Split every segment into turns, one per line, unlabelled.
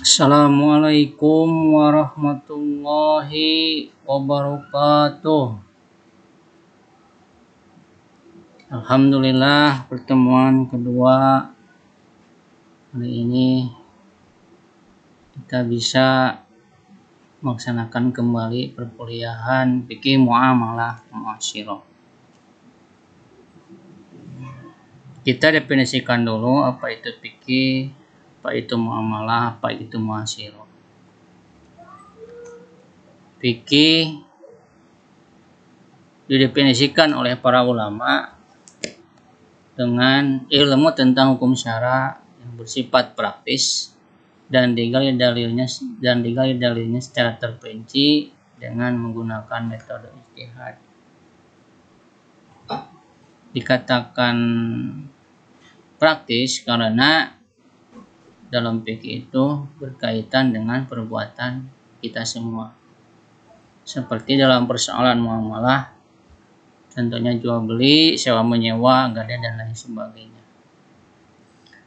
Assalamualaikum warahmatullahi wabarakatuh. Alhamdulillah, pertemuan kedua hari ini kita bisa melaksanakan kembali perkuliahan fikih muamalah muasyirah. Kita definisikan dulu apa itu fikih, apa itu muamalah, apa itu muasyirah. Fikih didefinisikan oleh para ulama dengan ilmu tentang hukum syara yang bersifat praktis dan digali dalilnya secara terperinci dengan menggunakan metode ijtihad. Dikatakan praktis karena dalam fikih itu berkaitan dengan perbuatan kita semua. Seperti dalam persoalan muamalah, contohnya jual beli, sewa menyewa, gadai dan lain sebagainya.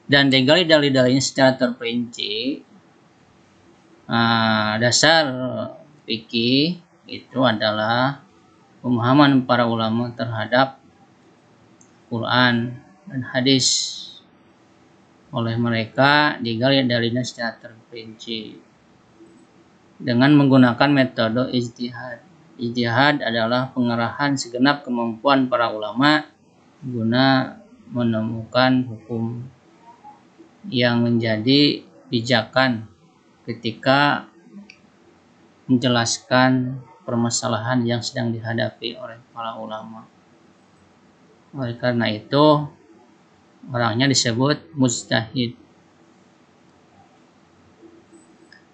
Dan digali dalil-dalilnya secara terperinci. Dasar fikih itu adalah pemahaman para ulama terhadap Quran dan hadis. Oleh mereka digali dalilnya secara terperinci dengan menggunakan metode ijtihad. Ijtihad adalah pengerahan segenap kemampuan para ulama guna menemukan hukum yang menjadi pijakan ketika menjelaskan permasalahan yang sedang dihadapi oleh para ulama. Oleh karena itu, orangnya disebut mujtahid.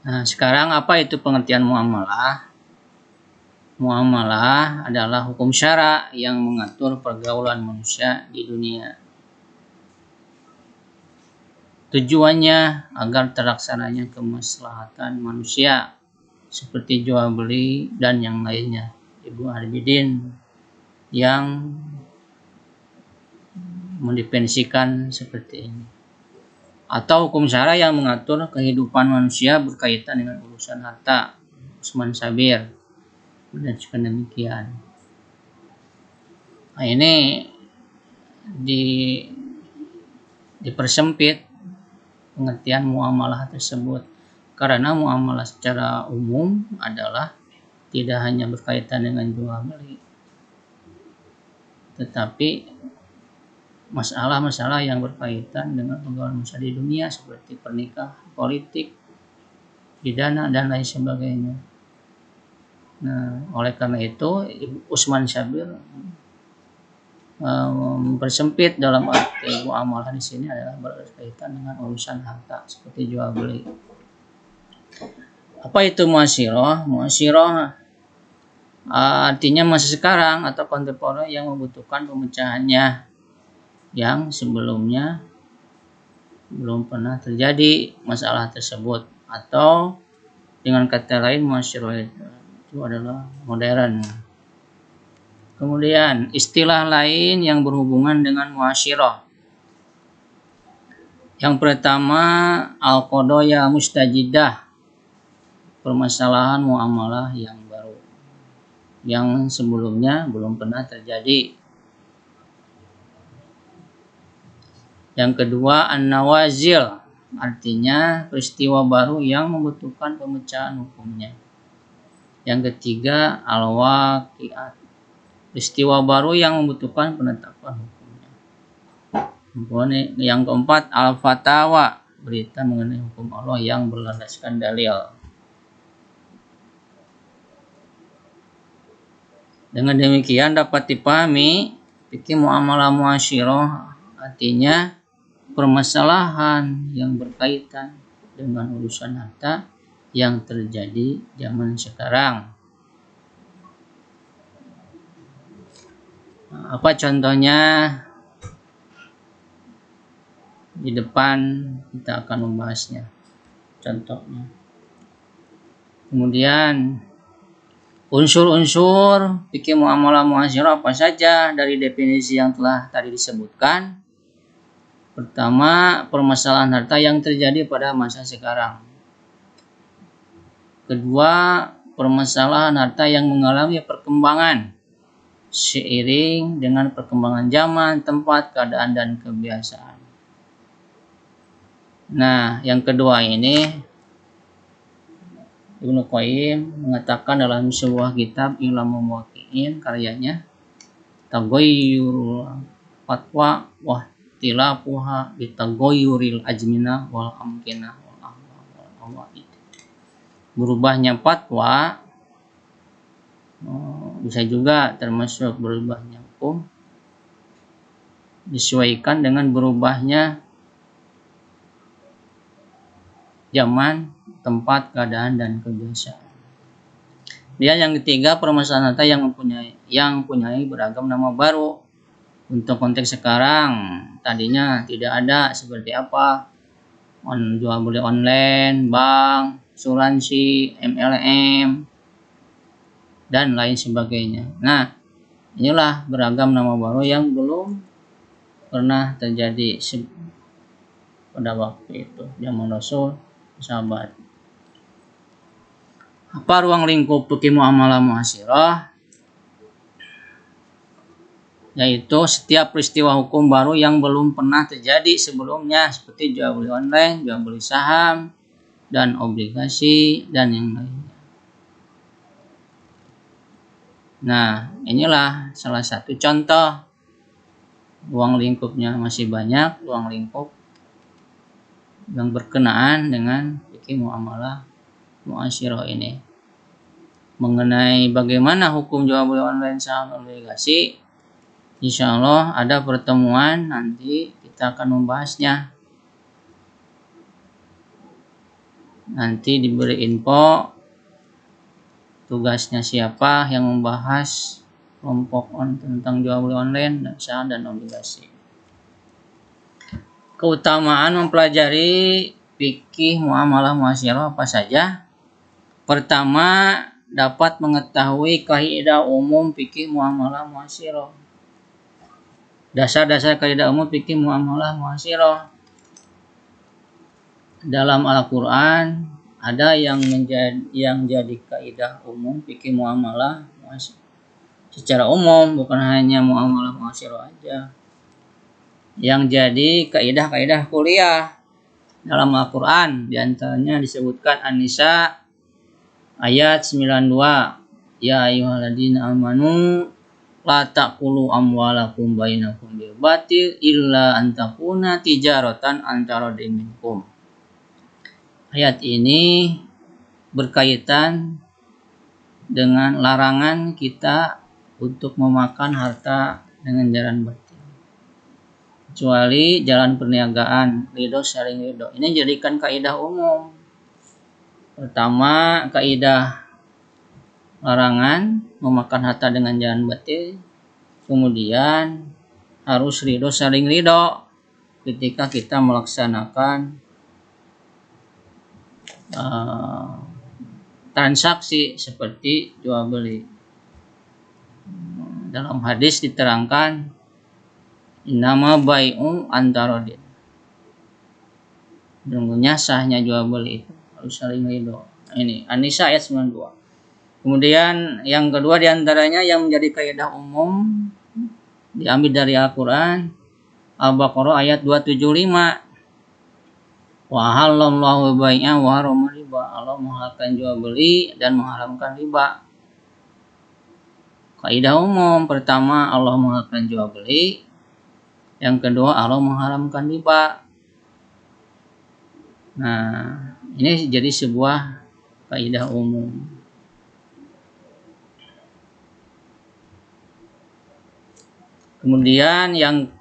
Nah, sekarang apa itu pengertian muamalah? Muamalah adalah hukum syara yang mengatur pergaulan manusia di dunia. Tujuannya agar terlaksananya kemaslahatan manusia seperti jual beli dan yang lainnya. Ibnu Arbidin yang mendefinisikan seperti ini. Atau hukum syara yang mengatur kehidupan manusia berkaitan dengan urusan harta. Usman Sabir dan demikian. Nah, ini dipersempit pengertian muamalah tersebut karena muamalah secara umum adalah tidak hanya berkaitan dengan jual beli, tetapi masalah-masalah yang berkaitan dengan pergaulan manusia di dunia seperti pernikahan, politik, pidana dan lain sebagainya. Nah, oleh karena itu Usman Sabir mempersempit dalam arti muamalah di sini adalah berkaitan dengan urusan harta seperti jual beli. Apa itu muasyirah? Muasyirah artinya masa sekarang atau kontemporer yang membutuhkan pemecahannya yang sebelumnya belum pernah terjadi masalah tersebut, atau dengan kata lain muasyirah itu adalah modern. Kemudian istilah lain yang berhubungan dengan muasyirah. Yang pertama al-qadaya mustajidah, permasalahan muamalah yang baru yang sebelumnya belum pernah terjadi. Yang kedua an-nawazil, artinya peristiwa baru yang membutuhkan pemecahan hukumnya. Yang ketiga al-waqi'at, peristiwa baru yang membutuhkan penetapan hukumnya. Yang keempat al-fatawa, berita mengenai hukum Allah yang berlandaskan dalil. Dengan demikian dapat dipahami fikih muamalah muasyirah artinya permasalahan yang berkaitan dengan urusan harta yang terjadi zaman sekarang. Apa contohnya? Di depan kita akan membahasnya. Contohnya. Kemudian unsur-unsur fikih muamalah muasyirah apa saja dari definisi yang telah tadi disebutkan? Pertama, permasalahan harta yang terjadi pada masa sekarang. Kedua, permasalahan harta yang mengalami perkembangan seiring dengan perkembangan zaman, tempat, keadaan, dan kebiasaan. Nah, yang kedua ini Ibnu Qayyim mengatakan dalam sebuah kitab Ilamul Muwaqqi'in karyanya, Taghayyurul fatwa wa tilafuha bitaghayyuril ajmina wal amkinah wal ahwal wal awaid. Berubahnya fatwa bisa juga termasuk berubahnya hukum, disesuaikan dengan berubahnya zaman, tempat, keadaan, dan kebiasaan. Dan yang ketiga, permasalahan harta yang mempunyai beragam nama baru. Untuk konteks sekarang, tadinya tidak ada, seperti apa? Jual beli online, bank, asuransi, MLM, dan lain sebagainya. Nah, inilah beragam nama baru yang belum pernah terjadi pada waktu itu, zaman Rasul, sahabat. Apa ruang lingkup fikih muamalah muasyirah? Yaitu setiap peristiwa hukum baru yang belum pernah terjadi sebelumnya, seperti jual beli online, jual beli saham, dan obligasi, dan yang lainnya. Nah, inilah salah satu contoh. Ruang lingkupnya masih banyak, ruang lingkup yang berkenaan dengan fikih muamalah muasyirah ini. Mengenai bagaimana hukum jual beli online saham obligasi, insya Allah ada pertemuan nanti kita akan membahasnya. Nanti diberi info tugasnya siapa yang membahas kelompok tentang jual beli online dan saham dan obligasi. Keutamaan mempelajari fikih muamalah muasyirah apa saja? Pertama, dapat mengetahui kaidah umum fikih muamalah muasyirah. Dasar-dasar kaidah umum fikih muamalah muasyirah. Dalam Al-Qur'an ada yang jadi kaidah umum fikih muamalah muasyirah. Secara umum, bukan hanya muamalah muasyirah aja. Yang jadi kaidah-kaidah kuliah dalam Al-Qur'an, diantaranya disebutkan An-Nisa ayat 92, ya ayyuhalladzina amanu la taqulu amwalakum bainakum bil batil illa an takuna tijaratan antara minkum. Ayat ini berkaitan dengan larangan kita untuk memakan harta dengan jalan batil, kecuali jalan perniagaan, ridho sharing ridho. Ini jadikan kaidah umum. Pertama, kaidah larangan memakan harta dengan jalan batil. Kemudian harus ridho saling ridho ketika kita melaksanakan transaksi seperti jual beli. Dalam hadis diterangkan, innama bai'u antarodin. Sesungguhnya sahnya jual beli itu harus saling ridho. Ini An-Nisa ayat 92. Kemudian yang kedua diantaranya yang menjadi kaidah umum diambil dari Al-Quran, Al-Baqarah ayat 275. Wa halallahu bai'a wa harama riba. Allah menghalalkan jual beli dan mengharamkan riba. Kaidah umum pertama, Allah menghalalkan jual beli. Yang kedua, Allah mengharamkan riba. Nah, ini jadi sebuah kaidah umum. Kemudian yang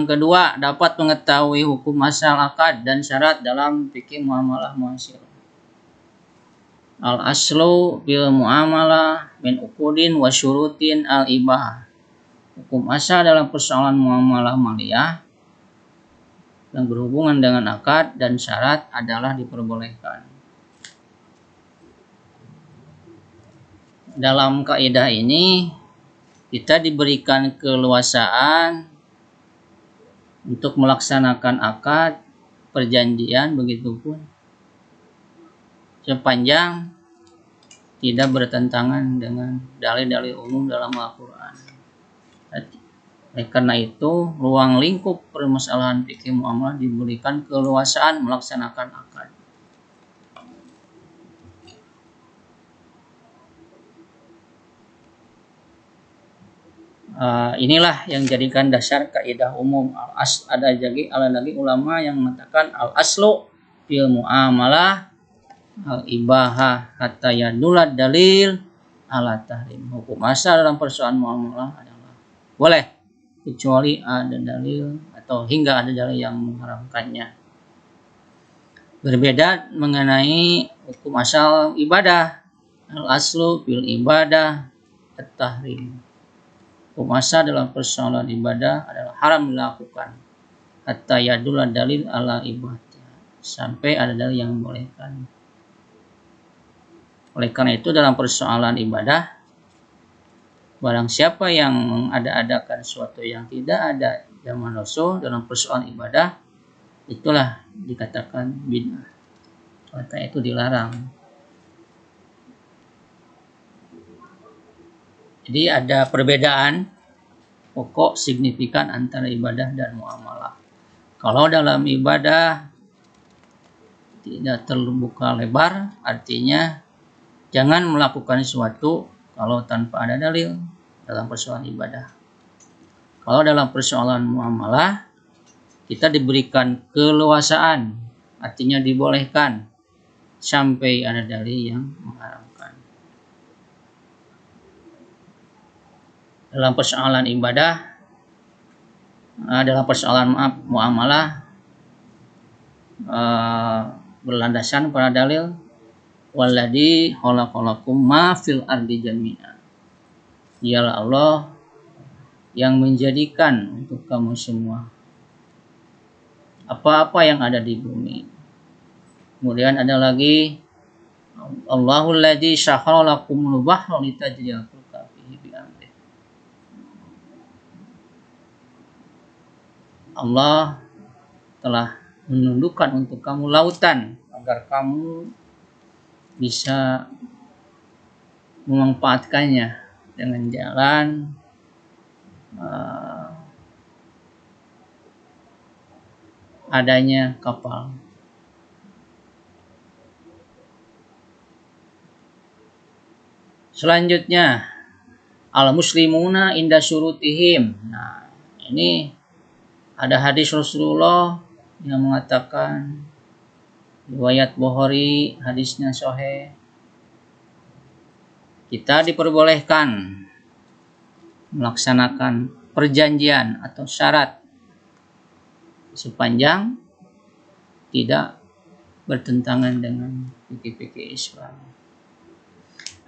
kedua, dapat mengetahui hukum asal akad dan syarat dalam fikih muamalah muasyirah. Al-aslu bil muamalah min uqudin wa syurutin al-ibah. Hukum asal dalam persoalan muamalah maliyah yang berhubungan dengan akad dan syarat adalah diperbolehkan. Dalam kaidah ini kita diberikan keleluasaan untuk melaksanakan akad, perjanjian, begitupun sepanjang tidak bertentangan dengan dalil-dalil umum dalam Al-Quran. Oleh karena itu, ruang lingkup permasalahan fikih muamalah diberikan keleluasaan melaksanakan akad. Inilah yang jadikan dasar kaidah umum ada lagi ulama yang mengatakan al aslu fil muamalah al ibahah hatta yadulad dalil ala tahrim. Hukum asal dalam persoalan muamalah adalah boleh kecuali ada dalil atau hingga ada dalil yang mengharamkannya. Berbeda mengenai hukum asal ibadah, al aslu fil ibadah at tahrim. Hukum asal dalam persoalan ibadah adalah haram dilakukan hatta yadullah dalil ala ibadah, sampai ada dalil yang membolehkan. Oleh karena itu dalam persoalan ibadah, barang siapa yang mengada-adakan sesuatu yang tidak ada zaman Rasul dalam persoalan ibadah, itulah dikatakan bid'ah. Oleh karena itu dilarang. Jadi ada perbedaan pokok signifikan antara ibadah dan muamalah. Kalau dalam ibadah tidak terbuka lebar, artinya jangan melakukan sesuatu kalau tanpa ada dalil dalam persoalan ibadah. Kalau dalam persoalan muamalah, kita diberikan keleluasaan, artinya dibolehkan sampai ada dalil yang mengharamkan. Dalam persoalan ibadah, dalam persoalan muamalah, berlandasan pada dalil walladzi khalaqalakum ma fil ardi jami'an. Dialah Allah yang menjadikan untuk kamu semua apa-apa yang ada di bumi. Kemudian ada lagi Allahul ladzi syakhara lakumul bahra litajriya al-fulka fihi bi amrihi. Allah telah menundukkan untuk kamu lautan agar kamu bisa memanfaatkannya dengan jalan adanya kapal. Selanjutnya al-muslimuna inda syurutihim. Nah, ini ada hadis Rasulullah yang mengatakan, riwayat Bukhari, hadisnya sahih, kita diperbolehkan melaksanakan perjanjian atau syarat sepanjang tidak bertentangan dengan fikih-fikih Islam.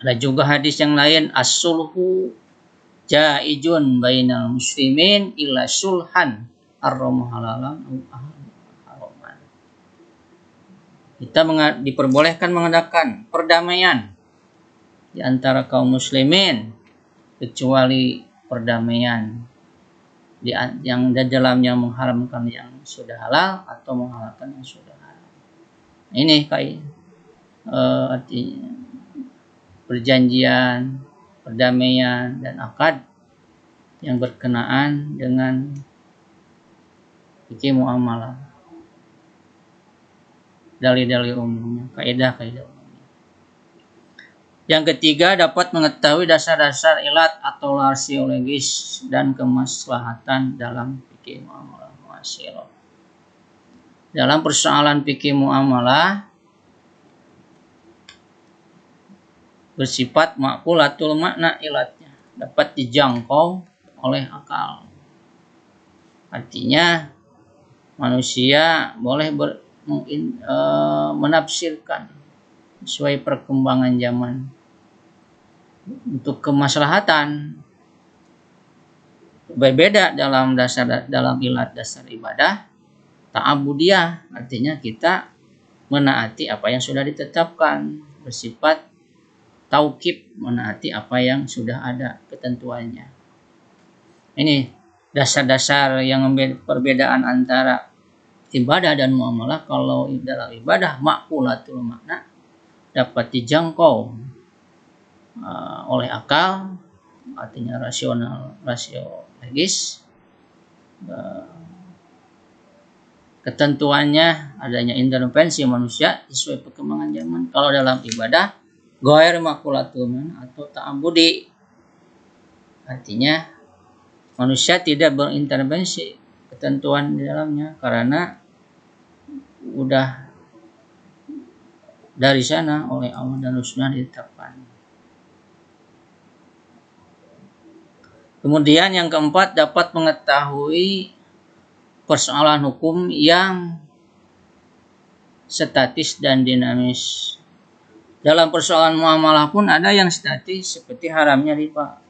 Ada juga hadis yang lain, as-sulhu jaizun bainal muslimin illa sulhan ar-ramu halalan haraman. Kita diperbolehkan mengadakan perdamaian di antara kaum muslimin kecuali perdamaian yang di dalamnya mengharamkan yang sudah halal atau menghalalkan yang sudah haram. Ini artinya perjanjian, perdamaian dan akad yang berkenaan dengan fikih muamalah, dalil-dalil umumnya, kaidah-kaidah umumnya. Yang ketiga, dapat mengetahui dasar-dasar ilat atau rasiologis dan kemaslahatan dalam fikih muamalah muasyirah. Dalam persoalan fikih muamalah bersifat maqulatul makna ilatnya dapat dijangkau oleh akal. Artinya manusia boleh menafsirkan sesuai perkembangan zaman untuk kemaslahatan. Berbeda dalam ilat dasar ibadah ta'abudiyah, artinya kita menaati apa yang sudah ditetapkan, bersifat taukib, menaati apa yang sudah ada ketentuannya. Ini dasar-dasar yang perbedaan antara ibadah dan muamalah. Kalau dalam ibadah maqulatul makna, dapat dijangkau oleh akal, artinya rasional, rasio logis. Ketentuannya adanya intervensi manusia sesuai perkembangan zaman. Kalau dalam ibadah, ghair makulatul atau ta'abbudi, artinya manusia tidak berintervensi ketentuan di dalamnya karena udah dari sana oleh Allah dan Rasulnya ditetapkan. Kemudian yang keempat, dapat mengetahui persoalan hukum yang statis dan dinamis. Dalam persoalan muamalah pun ada yang statis seperti haramnya riba.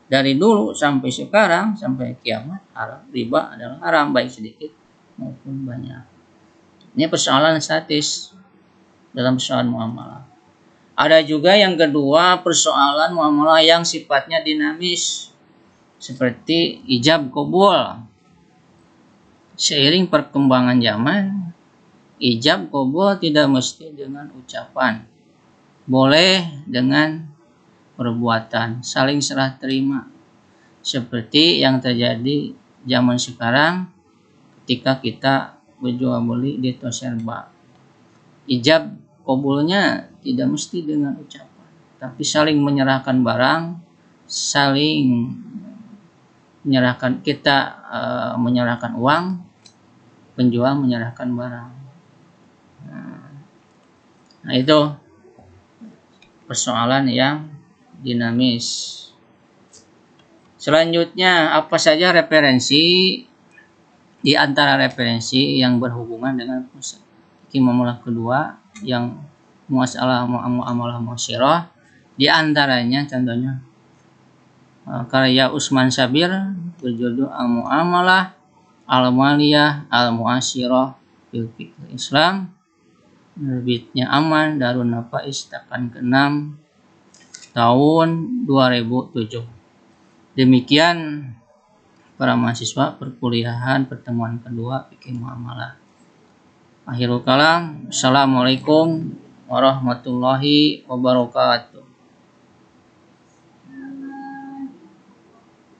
Dari dulu sampai sekarang sampai kiamat, riba adalah haram baik sedikit maupun banyak. Ini persoalan statis dalam persoalan muamalah. Ada juga yang kedua, persoalan muamalah yang sifatnya dinamis seperti ijab qabul. Seiring perkembangan zaman, ijab qabul tidak mesti dengan ucapan, boleh dengan perbuatan, saling serah terima, seperti yang terjadi zaman sekarang ketika kita berjual beli di toserba. Ijab qabulnya tidak mesti dengan ucapan, tapi saling menyerahkan barang, saling menyerahkan, kita menyerahkan uang, penjual menyerahkan barang. Nah itu persoalan yang dinamis. Selanjutnya, apa saja referensi di antara referensi yang berhubungan dengan muamalah kedua yang muamalah muasyirah, di antaranya contohnya karya Usman Sabir berjudul Al-Muamalah Al-Maliyah Al-Muasyirah fil Fiqh Islam, penerbitnya Aman Darun Nafais Takan ke-6 tahun 2007. Demikian para mahasiswa perkuliahan pertemuan kedua fikih muamalah. Akhirul kalam, assalamualaikum warahmatullahi wabarakatuh.